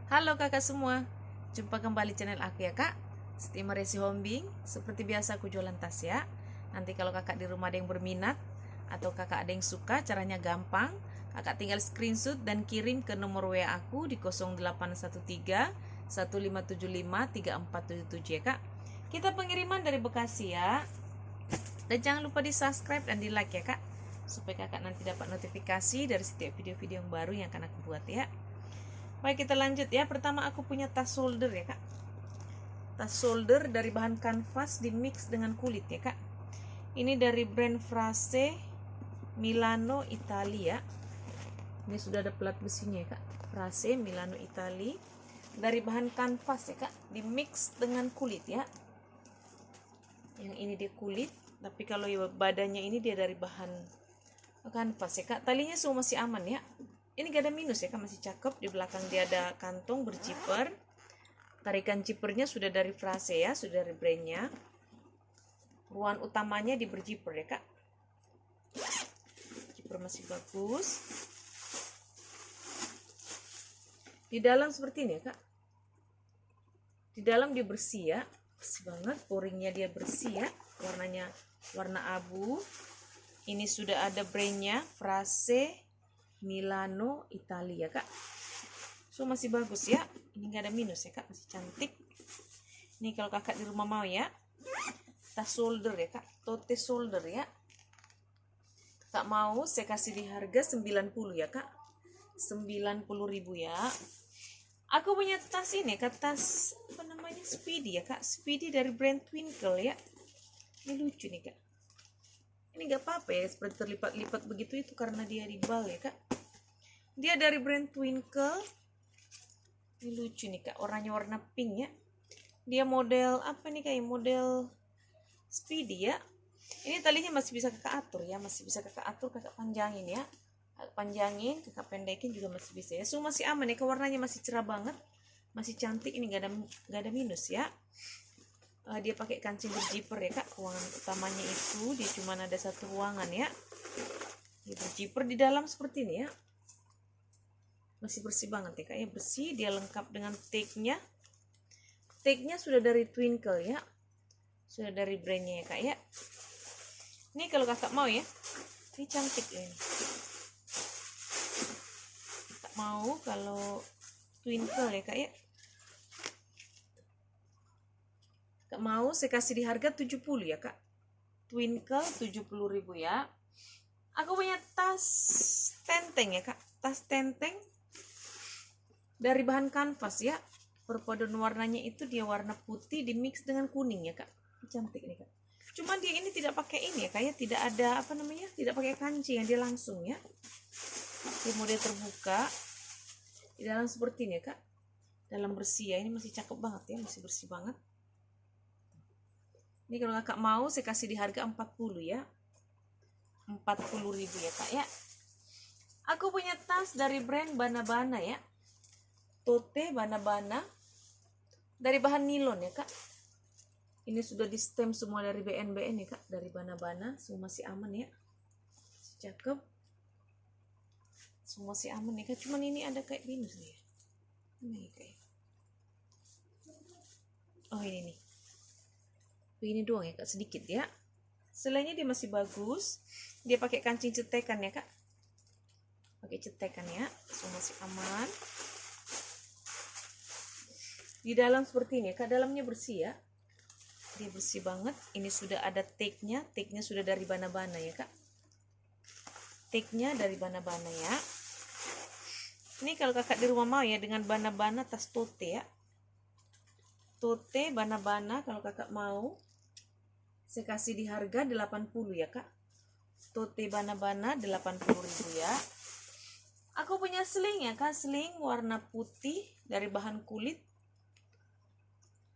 Halo kakak semua, jumpa kembali channel aku ya kak, Siti Maresi Hombing. Seperti biasa aku jualan tas ya. Nanti kalau kakak di rumah ada yang berminat atau kakak ada yang suka, caranya gampang. Kakak tinggal screenshot dan kirim ke nomor WA aku di 0813 1575 3477 ya kak. Kita pengiriman dari Bekasi ya. Dan jangan lupa di subscribe dan di like ya kak, supaya kakak nanti dapat notifikasi dari setiap video-video yang baru yang akan aku buat ya. Baik, kita lanjut ya. Pertama aku punya tas shoulder ya kak. Tas shoulder dari bahan kanvas di mix dengan kulit ya kak. Ini dari brand Frase Milano Italia. Ini sudah ada plat besinya ya kak. Frase Milano Italia. Dari bahan kanvas ya kak, di mix dengan kulit ya. Yang ini dia kulit, tapi kalau badannya ini dia dari bahan kanvas ya kak. Talinya semua masih aman ya. Ini gak ada minus ya kan, masih cakep. Di belakang dia ada kantong berziper. Tarikan zippernya sudah dari Frase ya, sudah dari brandnya. Ruang utamanya di berziper ya kak. Zipper masih bagus. Di dalam seperti ini ya kak. Di dalam dia bersih ya, bersih banget. Poringnya dia bersih ya, warnanya warna abu. Ini sudah ada brandnya Frase Milano Italia kak. So masih bagus ya. Ini gak ada minus ya kak, masih cantik. Ini kalau kakak di rumah mau ya, tas shoulder ya kak, tote shoulder ya. Kakak mau saya kasih di harga 90 ya kak, 90.000 ya. Aku punya tas ini kak, tas apa namanya, Speedy ya kak. Speedy dari brand Twinkle ya. Ini lucu nih kak. Ini gak apa-apa ya, seperti terlipat-lipat begitu, itu karena dia ribal ya kak. Dia dari brand Twinkle. Ini lucu nih kak, warnanya warna pink ya. Dia model apa nih, kayak model Speedy ya. Ini talinya masih bisa kakak atur ya, masih bisa kakak atur, kakak panjangin ya. Kakak panjangin, kakak pendekin juga masih bisa ya. So masih aman ya, ke warnanya masih cerah banget, masih cantik. Ini gak ada minus ya. Dia pakai kancing berziper ya kak. Ruangan utamanya itu dia cuma ada satu ruangan ya. Dia berziper di dalam seperti ini ya. Masih bersih banget ya kak ya, bersih. Dia lengkap dengan tag-nya. Tag-nya sudah dari Twinkle ya, sudah dari brandnya ya kak ya. Ini kalau kakak mau ya, ini cantik ya ini. Kakak mau kalau Twinkle ya kak ya. Kakak mau saya kasih di harga 70 ya kak. Twinkle 70.000 ya. Aku punya tas tenteng ya kak, tas tenteng dari bahan kanvas ya. Perpaduan warnanya itu dia warna putih di mix dengan kuning ya kak. Cantik nih kak. Cuman dia ini tidak pakai ini ya kak ya, tidak ada apa namanya, tidak pakai kancing ya, dia langsung ya. Dia model terbuka. Di dalam seperti ini ya kak. Dalam bersih ya, ini masih cakep banget ya, masih bersih banget. Ini kalau kakak mau saya kasih di harga 40 ya. 40.000 ya kak ya. Aku punya tas dari brand Bana-Bana ya. Tote Bana-Bana dari bahan nilon ya kak. Ini sudah di stem semua dari BN ya kak, dari Bana-Bana. Semua masih aman ya, cakep, semua masih aman ya kak. Cuman ini ada kayak minus nih ya. Ini kayak, oh ini nih, ini doang ya kak, sedikit ya. Selainnya dia masih bagus. Dia pakai kancing cetekan ya kak, pakai cetekan ya. Semua masih aman. Di dalam seperti ini kak, dalamnya bersih ya, dia bersih banget. Ini sudah ada tag-nya, tag-nya sudah dari Bana-Bana ya kak, tag-nya dari Bana-Bana ya. Ini kalau kakak di rumah mau ya, dengan Bana-Bana tas tote ya, tote Bana-Bana. Kalau kakak mau saya kasih di harga 80 ya kak. Tote Bana-Bana 80.000 ya. Aku punya sling ya kak, sling warna putih dari bahan kulit.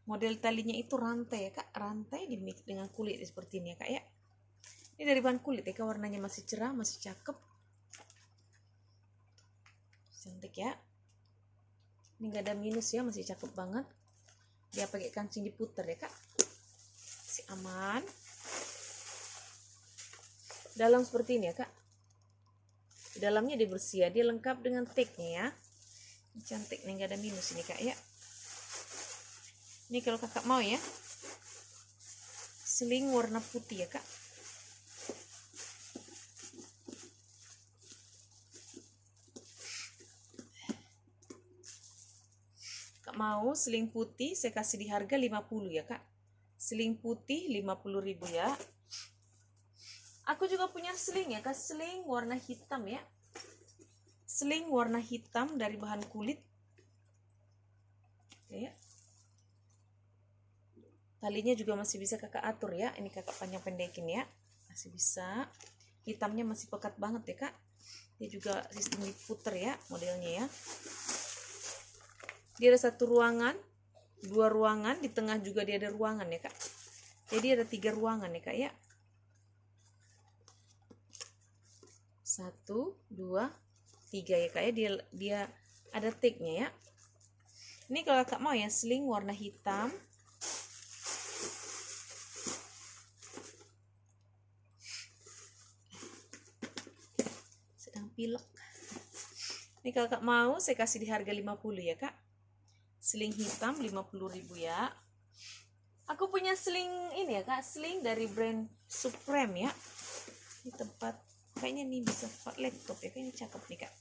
Model talinya itu rantai ya kak, rantai di mix dengan kulit seperti ini ya kak ya. Ini dari bahan kulit ya kak, warnanya masih cerah, masih cakep, cantik ya. Ini gak ada minus ya, masih cakep banget. Dia pakai kancing diputer ya kak, masih aman. Dalam seperti ini ya kak. Di dalamnya dia bersih ya, dia lengkap dengan tag-nya ya. Cantik nih, nggak ada minus ini kak ya. Ini kalau kakak mau ya, seling warna putih ya kak. Kak mau seling putih, saya kasih di harga 50 ya kak. Seling putih 50.000 ya. Aku juga punya seling ya kak, seling warna hitam ya. Seling warna hitam dari bahan kulit ya. Talinya juga masih bisa kakak atur ya. Ini kakak panjang pendekin ya, masih bisa. Hitamnya masih pekat banget ya kak. Dia juga sistem diputer ya modelnya ya. Dia ada 1 ruangan, 2 ruangan, di tengah juga dia ada ruangan ya kak. Jadi ada 3 ruangan ya kak ya. 1, 2, 3 ya kak ya. Dia ada tagnya ya. Ini kalau kakak mau ya, seling warna hitam. Sedang pilek. Ini kalau kakak mau, saya kasih di harga 50 ya kak. Seling hitam 50.000 ya. Aku punya seling ini ya kak, seling dari brand Supreme ya. Ini tempat, kayaknya nih bisa pakai laptop ya, kayaknya cakep nih kak.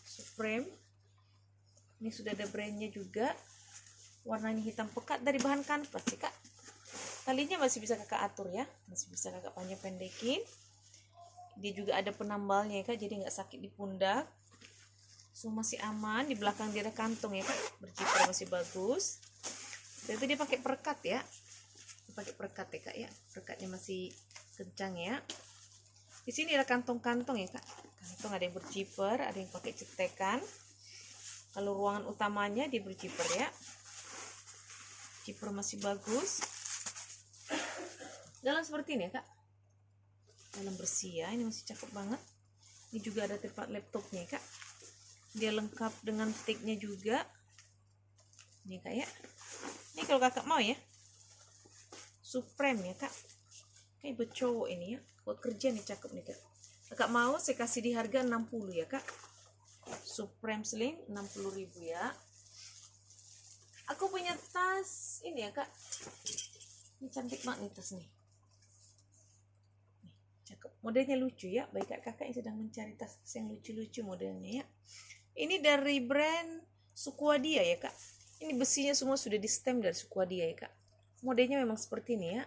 Supreme. Ini sudah ada brandnya juga. Warnanya hitam pekat dari bahan kanvas ya kak. Talinya masih bisa kakak atur ya, masih bisa kakak panjang pendekin. Dia juga ada penambalnya ya kak, jadi nggak sakit di pundak. So masih aman. Di belakang dia ada kantong ya kak, berjiper masih bagus. Dan itu dia pakai perekat ya, pakai perekat ya kak ya. Perekatnya masih kencang ya. Di sini ada kantong-kantong ya kak. Kantong ada yang berjiper, ada yang pakai cetekan. Kalau ruangan utamanya dia berjiper ya. Jiper masih bagus. Dalam seperti ini ya kak. Dalam bersih ya, ini masih cakep banget. Ini juga ada tempat laptopnya ya kak. Dia lengkap dengan tagnya juga. Ini kak ya. Ini kalau kakak mau ya, Supreme ya kak. Kayak buat cowok ini ya, buat kerja nih cakep nih kak. Kakak mau saya kasih di harga 60 ya kak. Supreme sling 60.000 ya. Aku punya tas ini ya kak. Ini cantik banget nih tas nih. Cakep. Modelnya lucu ya. Baik kakak yang sedang mencari tas yang lucu-lucu modelnya ya. Ini dari brand Suquadia ya kak. Ini besinya semua sudah di stem dari Suquadia ya kak. Modelnya memang seperti ini ya.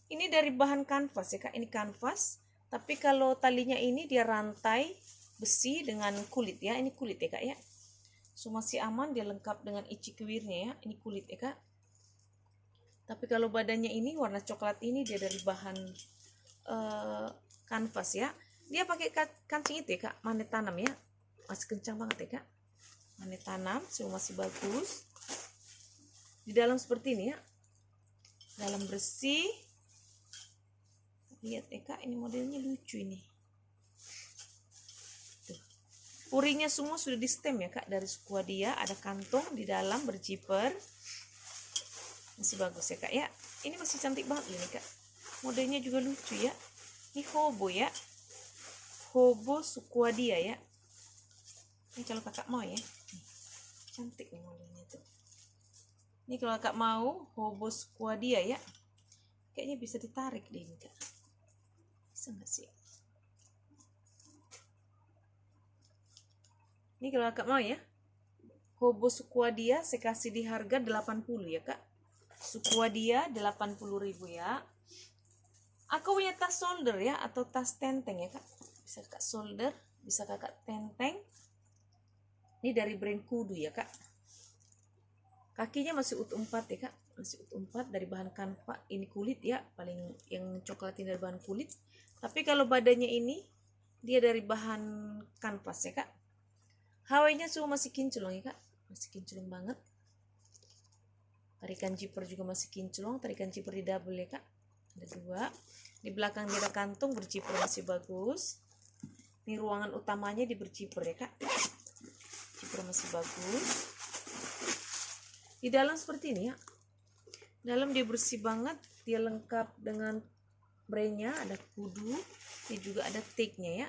Ini dari bahan kanvas ya kak. Ini kanvas. Tapi kalau talinya ini dia rantai besi dengan kulit ya. Ini kulit ya kak ya. So masih aman, dia lengkap dengan icikewirnya ya. Ini kulit ya kak. Tapi kalau badannya ini warna coklat ini dia dari bahan kanvas ya. Dia pakai kancing itu ya kak, magnet tanam ya. Masih kencang banget ya kak. Magnet tanam, semua masih bagus. Di dalam seperti ini ya. Dalam bersih. Lihat ya kak, ini modelnya lucu ini. Puringnya semua sudah di stem ya kak, dari Suquadia. Ada kantong di dalam berjiper. Masih bagus ya kak ya. Ini masih cantik banget ini kak. Modelnya juga lucu ya. Ini hobo ya. Hobo Suquadia ya. Ini kalau kakak mau ya. Nih, cantik nih modelnya tuh. Ini kalau kakak mau hobo Suquadia ya. Kayaknya bisa ditarik deh ini kak. Bisa nggak sih? Ini kalau kakak mau ya. Hobo Suquadia saya kasih di harga 80 ya kak. Suquadia 80.000 ya. Aku punya tas shoulder ya, atau tas tenteng ya kak. Bisa kakak shoulder, bisa kakak tenteng. Ini dari brand Kudu ya kak. Kakinya masih utuh 4 ya kak. Masih utuh 4 dari bahan kanvas. Ini kulit ya, paling yang coklat ini dari bahan kulit. Tapi kalau badannya ini dia dari bahan kanvas ya kak. Hawainya semua masih kinclong ya kak. Masih kinclong banget. Tarikan zipper juga masih kinclong. Tarikan zipper di double ya kak. Ada 2. Di belakang dia ada kantong berjiper masih bagus. Ini ruangan utamanya di berjiper ya kak. Jiper masih bagus. Di dalam seperti ini ya. Dalam dia bersih banget. Dia lengkap dengan brandnya. Ada Kudu. Dia juga ada tagnya ya.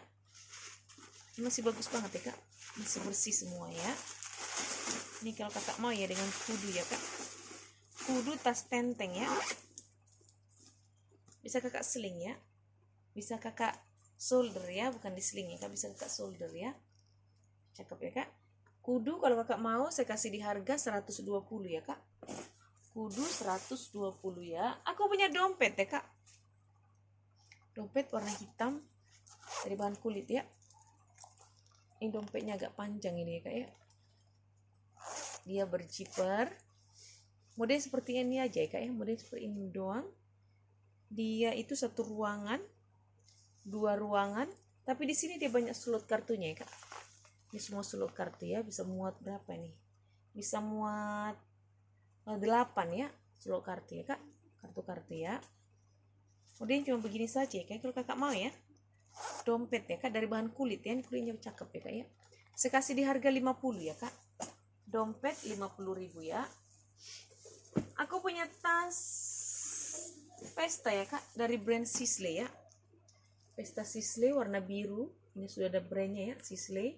Ini masih bagus banget ya kak, masih bersih semua ya. Ini kalau kakak mau ya dengan kudu ya kak, kudu tas tenteng ya, bisa kakak seling ya, bisa kakak solder ya, bukan di seling ya kak, bisa kakak solder ya. Cakep ya kak. Kudu kalau kakak mau saya kasih di harga 120 ya kak, kudu 120 ya. Aku punya dompet ya kak, dompet warna hitam dari bahan kulit ya. Ini dompetnya agak panjang ini ya kak ya, dia berjiper, model seperti ini aja ya kak ya, model seperti ini doang. Dia itu satu ruangan, dua ruangan, tapi di sini dia banyak slot kartunya ya kak. Ini semua slot kartu ya, bisa muat berapa nih, bisa muat 8 ya slot kartu ya kak, kartu-kartu ya. Modelnya cuma begini saja ya kak, kalau kakak mau ya. Dompet ya kak, dari bahan kulit ya, ini kulitnya cakep ya kak ya. Saya kasih di harga 50 ya kak, dompet 50.000 ya. Aku punya tas pesta ya kak, dari brand Sisley ya, pesta Sisley warna biru. Ini sudah ada brandnya ya, Sisley,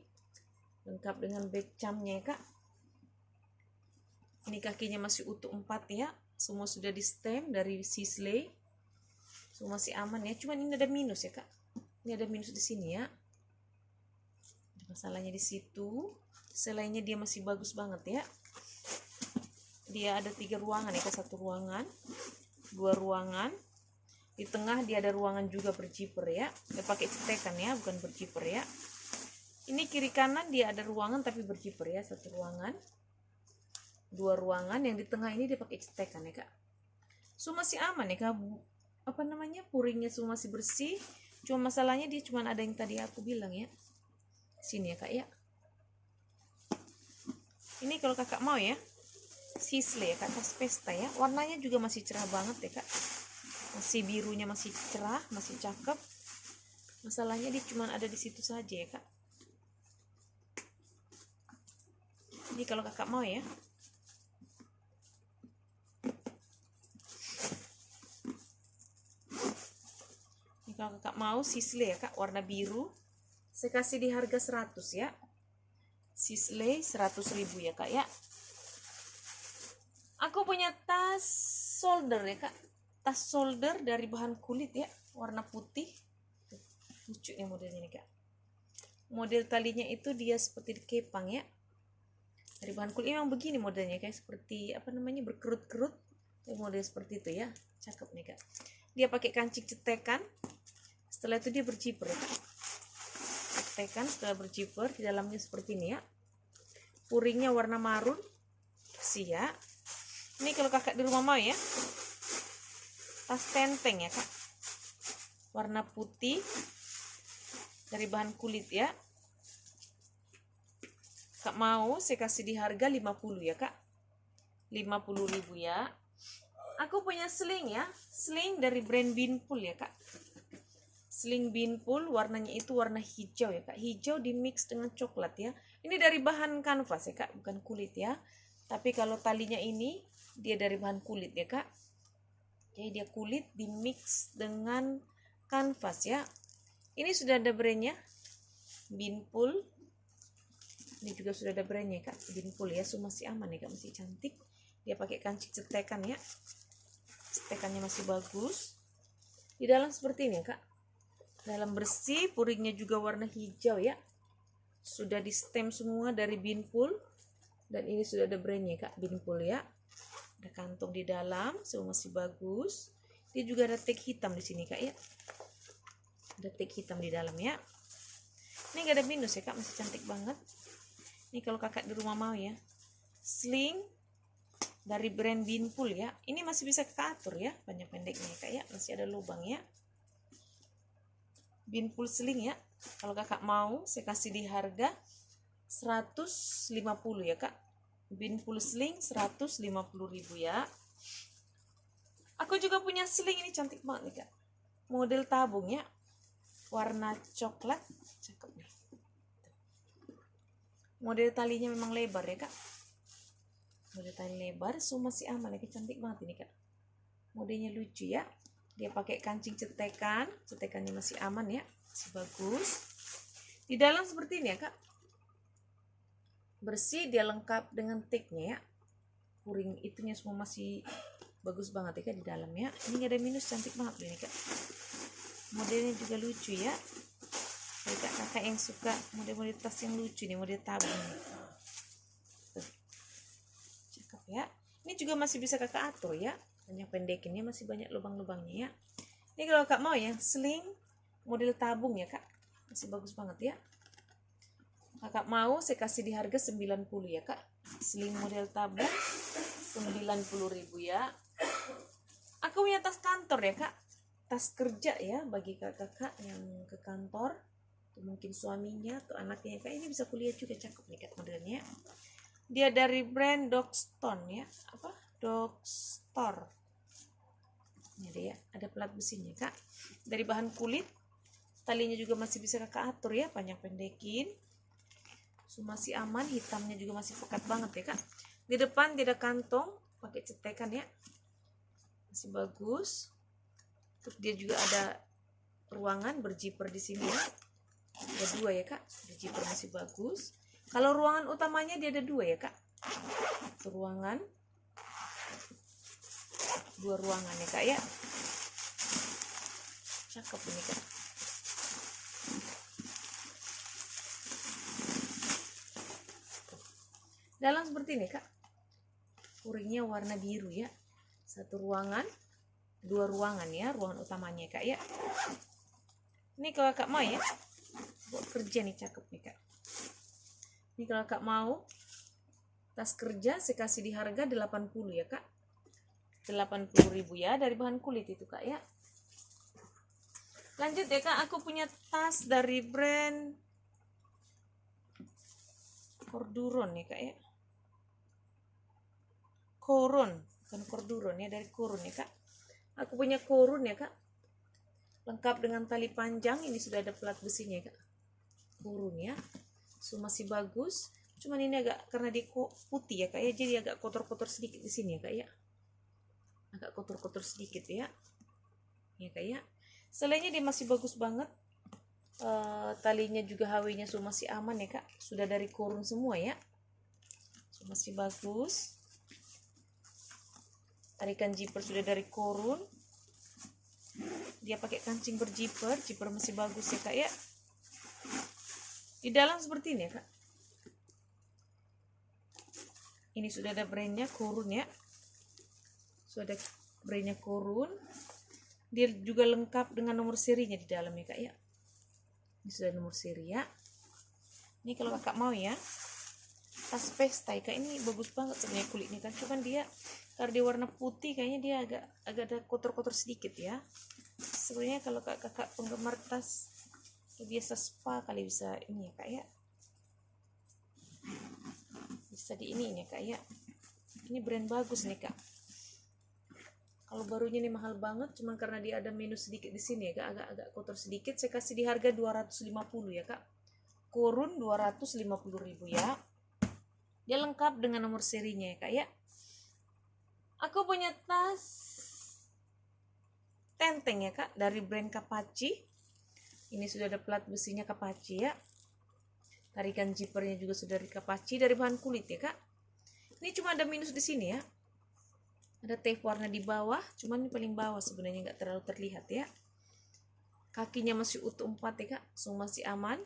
lengkap dengan back camnya ya kak. Ini kakinya masih utuh 4 ya, semua sudah di stem dari Sisley, semua masih aman ya. Cuman ini ada minus ya kak, ini ada minus di sini ya, ada masalahnya di situ. Selainnya dia masih bagus banget ya. Dia ada 3 ruangan ya kak, 1 ruangan, 2 ruangan, di tengah dia ada ruangan juga berjiper ya, dia pakai cetekan ya, bukan berjiper ya. Ini kiri kanan dia ada ruangan tapi berjiper ya, 1 ruangan, 2 ruangan, yang di tengah ini dia pakai cetekan ya kak. Semua masih aman ya kak, apa namanya, puringnya semua masih bersih. Cuma masalahnya dia cuma ada yang tadi aku bilang ya, sini ya kak ya. Ini kalau kakak mau ya, Sisley ya kak, tas pesta ya, warnanya juga masih cerah banget ya kak, masih birunya masih cerah, masih cakep. Masalahnya dia cuma ada di situ saja ya kak. Ini kalau kakak mau ya. Ini kalau kakak mau Sisley ya kak, warna biru, saya kasih di harga 100 ya. Sisley 100.000 ya kak ya. Aku punya tas solder ya kak, tas solder dari bahan kulit ya, warna putih. Lucu nih modelnya nih kak, model talinya itu dia seperti kepang ya, dari bahan kulit. Memang begini modelnya kayak seperti apa namanya, berkerut-kerut ya, model seperti itu ya, cakep nih kak. Dia pakai kancing cetekan, setelah itu dia berjiper ya kak. Cetekan setelah berjiper, di dalamnya seperti ini ya, puringnya warna marun bersih ya. Ini kalau kakak di rumah mau ya, tas tenteng ya kak, warna putih dari bahan kulit ya. Kak mau saya kasih di harga 50 ya kak, 50.000 ya. Aku punya sling ya, sling dari brand Binpool ya kak, sling Binpool, warnanya itu warna hijau ya kak, hijau di mix dengan coklat ya. Ini dari bahan kanvas ya kak, bukan kulit ya, tapi kalau talinya ini dia dari bahan kulit ya kak, jadi dia kulit di mix dengan kanvas ya. Ini sudah ada brandnya Binpool, ini juga sudah ada brandnya kak, Binpool ya. Semua masih aman ya kak, masih cantik. Dia pakai kancing cetekan ya, cetekannya masih bagus. Di dalam seperti ini ya kak, dalam bersih, puringnya juga warna hijau ya, sudah di stem semua dari Binpool. Dan ini sudah ada brandnya kak, Binpool ya. Ada kantong di dalam, semua masih bagus. Dia juga ada tag hitam di sini kak ya, ada tag hitam di dalam ya. Ini gak ada minus ya kak, masih cantik banget. Ini kalau kakak di rumah mau ya, sling dari brand Binpool ya. Ini masih bisa kakak atur ya, panjang pendeknya ya kak ya, masih ada lubang ya. Binpool sling ya, kalau kakak mau saya kasih di harga 150 ya kak. Binpool sling 150.000 ya. Aku juga punya sling, ini cantik banget nih kak, model tabung ya, warna coklat, cakep nih. Model talinya memang lebar ya kak, model tali lebar, semua masih aman ya, cantik banget ini kak. Modelnya lucu ya, dia pakai kancing cetekan, cetekannya masih aman ya, masih bagus. Di dalam seperti ini ya kak, bersih, dia lengkap dengan tagnya ya, kuring itunya semua masih bagus banget ya kak di dalam ya. Ini ada minus, cantik banget ini kak, modelnya juga lucu ya. Jadi kakak yang suka model-model tas yang lucu nih, model tabung nih. Tuh. Cakep ya. Ini juga masih bisa kakak atur ya, banyak pendekinnya, masih banyak lubang-lubangnya ya. Ini kalau kakak mau ya sling model tabung ya kak, masih bagus banget ya. Kakak mau saya kasih di harga 90 ya kak, sling model tabung 90.000 ya. Aku punya tas kantor ya kak, tas kerja ya bagi kakak yang ke kantor, atau mungkin suaminya atau anaknya kak, ini bisa kuliah juga, cakep nih kak modelnya. Dia dari brand Dogstone ya, apa Dogstore. Ini ada ya, ada pelat besinya kak, dari bahan kulit. Talinya juga masih bisa kakak atur ya, panjang pendekin, masih aman. Hitamnya juga masih pekat banget ya kak. Di depan tidak kantong, pakai cetekan ya, masih bagus. Terus dia juga ada ruangan berjiper di sini ya, ada 2 ya kak, berjiper masih bagus. Kalau ruangan utamanya dia ada 2 ya kak, ruangan, 2 ruangan ya kak ya, cakep ini kak. Dalam seperti ini kak, kuringnya warna biru ya, 1 ruangan, 2 ruangan ya, ruangan utamanya kak ya. Ini kalau kakak mau ya buat kerja nih, cakep nih kak. Ini kalau kakak mau tas kerja, saya kasih di harga 80 ya kak, 80.000 ya, dari bahan kulit itu kak ya. Lanjut ya kak, aku punya tas dari brand Corduron ya kak ya, Coron, bukan Corduron ya, dari Coron ya kak. Aku punya Coron ya kak, lengkap dengan tali panjang. Ini sudah ada pelat besinya ya kak, Coron ya, so masih bagus. Cuman ini agak, karena dia putih ya kak ya, jadi agak kotor-kotor sedikit di sini ya kak ya, agak kotor-kotor sedikit ya, ya kak ya. Selainnya dia masih bagus banget. Talinya juga HW-nya so masih aman ya kak, sudah dari Coron semua ya, so masih bagus. Tarikan zipper sudah dari Coron, dia pakai kancing berjiper, zipper masih bagus ya kak ya. Di dalam seperti ini ya kak, ini sudah ada brandnya Coron ya, sudah ada brandnya Coron. Dia juga lengkap dengan nomor serinya di dalam ya kak ya, ini sudah nomor seri ya. Ini kalau kakak mau ya tas pesta ya kak, ini bagus banget sebenarnya kulitnya kan, cuman dia karena dia warna putih kayaknya dia agak ada kotor-kotor sedikit ya. Sebenarnya kalau kakak penggemar tas biasa spa kali, bisa ini ya kak ya, bisa di ini ya kak ya. Ini brand bagus nih kak, kalau barunya nih mahal banget, cuman karena dia ada minus sedikit di sini ya kak, agak kotor sedikit. Saya kasih di harga 250 ya kak, Coron 250.000 ya. Dia lengkap dengan nomor serinya ya kak ya. Aku punya tas tenteng ya kak, dari brand Kapachi. Ini sudah ada pelat besinya Kapachi ya, tarikan zippernya juga sudah dari Kapachi, dari bahan kulit ya kak. Ini cuma ada minus di sini ya, ada tape warna di bawah, cuman ini paling bawah sebenarnya, nggak terlalu terlihat ya. Kakinya masih utuh 4 ya kak, so masih aman.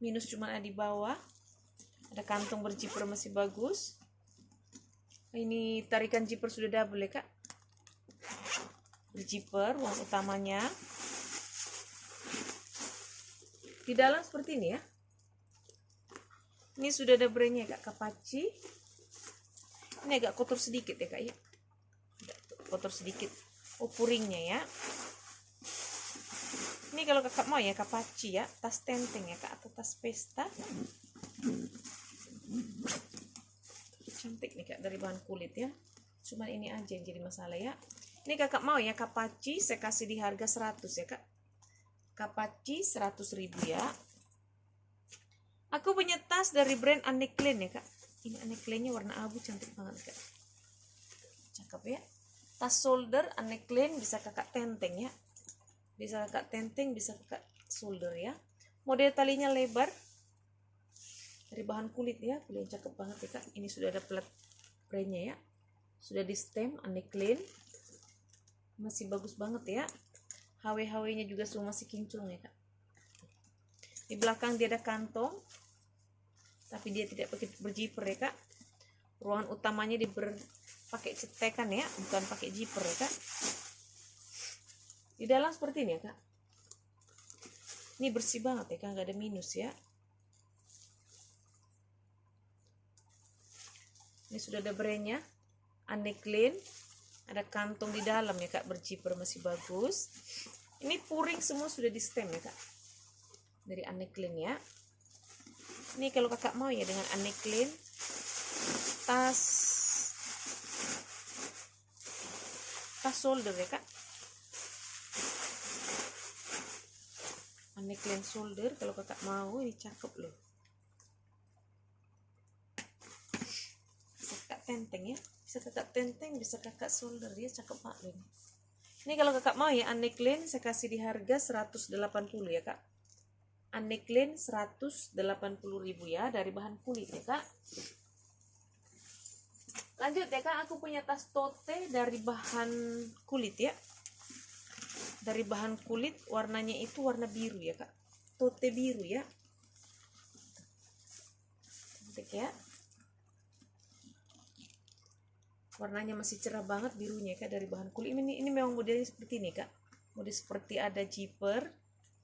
Minus cuma ada di bawah, ada kantong berjiper masih bagus. Ini tarikan zipper sudah double ya kak, berjiper ruang utamanya. Di dalam seperti ini ya, ini sudah ada brandnya kak, Kapachi. Ini agak kotor sedikit ya kak ya, kotor sedikit, puringnya ya. Ini kalau kakak mau ya Kapachi ya, tas tenteng ya kak, atau tas pesta, cantik nih kak, dari bahan kulit ya. Cuman ini aja yang jadi masalah ya. Ini kakak mau ya Kapachi, saya kasih di harga 100 ya kak, Kapachi 100.000 ya. Aku punya tas dari brand Anne Klein ya kak, ini Anne Klein-nya warna abu, cantik banget kak, cakep ya. Tas shoulder Anne Klein, bisa kakak tenteng ya, bisa kakak tenteng, bisa kakak shoulder ya. Model talinya lebar dari bahan kulit ya, kulit yang cakep banget ya kak. Ini sudah ada plat brandnya ya, sudah di stem, aneh clean, masih bagus banget ya. HW-HW nya juga semua masih kinclong ya kak. Di belakang dia ada kantong, tapi dia tidak pakai berjiper ya kak. Ruangan utamanya pakai cetekan ya, bukan pakai zipper ya kak. Di dalam seperti ini ya kak. Ini bersih banget ya kak, nggak ada minus ya. Ini sudah ada brandnya, aneh clean, ada kantong di dalam ya kak, berjiper masih bagus. Ini puring semua sudah di stem ya kak, dari aneh clean ya. Ini kalau kakak mau ya dengan aneh clean, tas shoulder ya kak, aneh clean shoulder kalau kakak mau, ini cakep loh. Bisa kakak tenteng ya, bisa kakak tenteng, bisa kakak shoulder ya, cakep banget loh. Ini kalau kakak mau ya aneh clean, saya kasih di harga 180 ya kak. Aneh clean 180.000 ya, dari bahan kulit ya kak. Lanjut ya kak, aku punya tas tote dari bahan kulit ya. Dari bahan kulit, warnanya itu warna biru ya kak. Tote biru ya. Cantik ya. Warnanya masih cerah banget birunya kak, dari bahan kulit. Ini memang modelnya seperti ini kak. Model seperti ada zipper,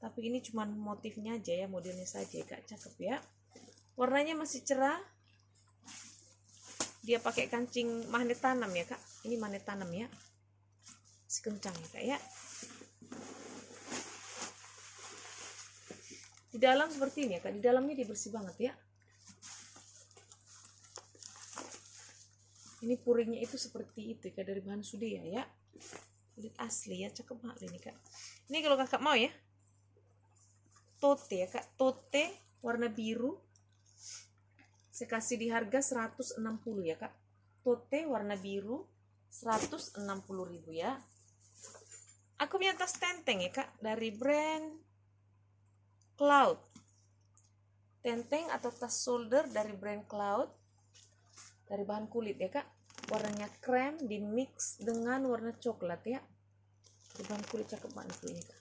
tapi ini cuma motifnya aja ya, modelnya saja kak. Cakep ya. Warnanya masih cerah. Dia pakai kancing magnet tanam ya kak. Ini magnet tanam ya, masih kencang ya kak ya. Di dalam seperti ini ya kak, di dalamnya dia bersih banget ya. Ini puringnya itu seperti itu kak, dari bahan sudia ya, kulit asli ya, cakep banget ini kak. Ini kalau kakak mau ya, tote ya kak, tote warna biru, saya kasih di harga 160 ya kak. Tote warna biru 160.000 ya. Aku punya tas tenteng ya kak, dari brand Cloud. Tenteng atau tas shoulder dari brand Cloud, dari bahan kulit ya kak. Warnanya krem di mix dengan warna coklat ya. Di bahan kulit cakep banget ini kak.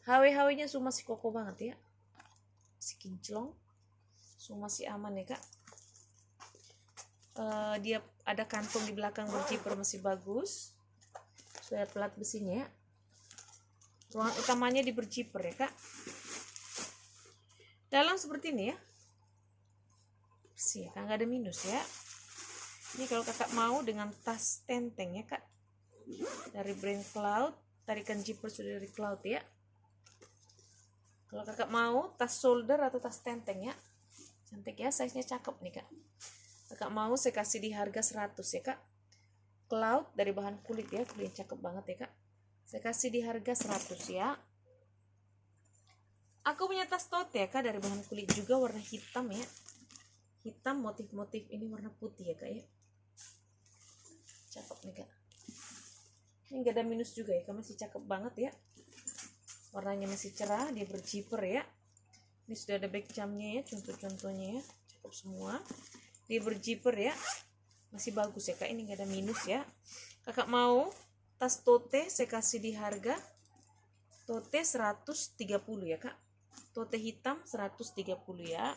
HW-HW nya semua masih kokoh banget ya, masih kinclong, semua masih aman ya kak. Dia ada kantong di belakang, berjiper masih bagus, sudah plat besinya ya. Ruangan utamanya di berjiper ya kak. Dalam seperti ini ya, bersih ya kak, nggak ada minus ya. Ini kalau kakak mau dengan tas tenteng ya kak, dari brand Cloud, tarikan zipper sudah dari Cloud ya. Kalau kakak mau tas shoulder atau tas tenteng ya, cantik ya, size nya cakep nih kak. Kakak mau saya kasih di harga 100 ya kak. Cloud dari bahan kulit ya, kulit cakep banget ya kak. Saya kasih di harga 100 ya. Aku punya tas tote ya kak, dari bahan kulit juga, warna hitam ya. Hitam motif-motif ini warna putih ya kak ya. Cakep nih kak. Ini gak ada minus juga ya kak, masih cakep banget ya. Warnanya masih cerah, dia berjiper ya. Ini sudah ada back jamnya ya, contoh-contohnya ya, cakep semua. Dia berjiper ya, masih bagus ya kak, ini gak ada minus ya. Kakak mau tas tote, saya kasih di harga tote 130 ya kak. Tote hitam 130 ya.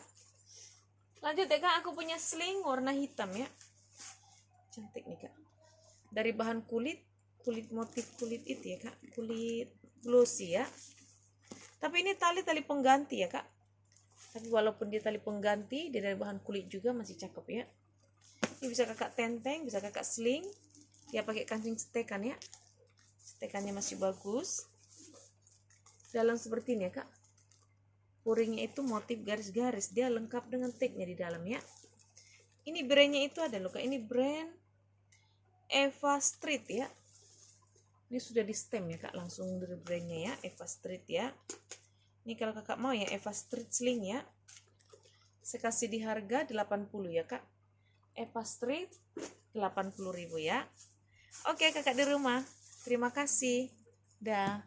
Lanjut ya kak, aku punya sling warna hitam ya, cantik nih kak. Dari bahan kulit motif kulit itu ya kak, kulit glossy ya. Tapi ini tali pengganti ya kak. Tapi walaupun dia tali pengganti, dia dari bahan kulit juga masih cakep ya. Ini bisa kakak tenteng, bisa kakak sling. Dia pakai kancing stekan ya. Stekannya masih bagus. Dalam seperti ini ya kak. Puringnya itu motif garis-garis. Dia lengkap dengan tagnya di dalam ya. Ini brandnya itu ada loh kak. Ini brand Eva Street ya. Ini sudah di stem ya kak. Langsung dari brandnya ya. Eva Street ya. Ini kalau kakak mau ya, Eva Street Sling ya. Saya kasih di harga 80 ya kak. Eva Street 80.000 ya. Oke kakak di rumah, terima kasih. Dah.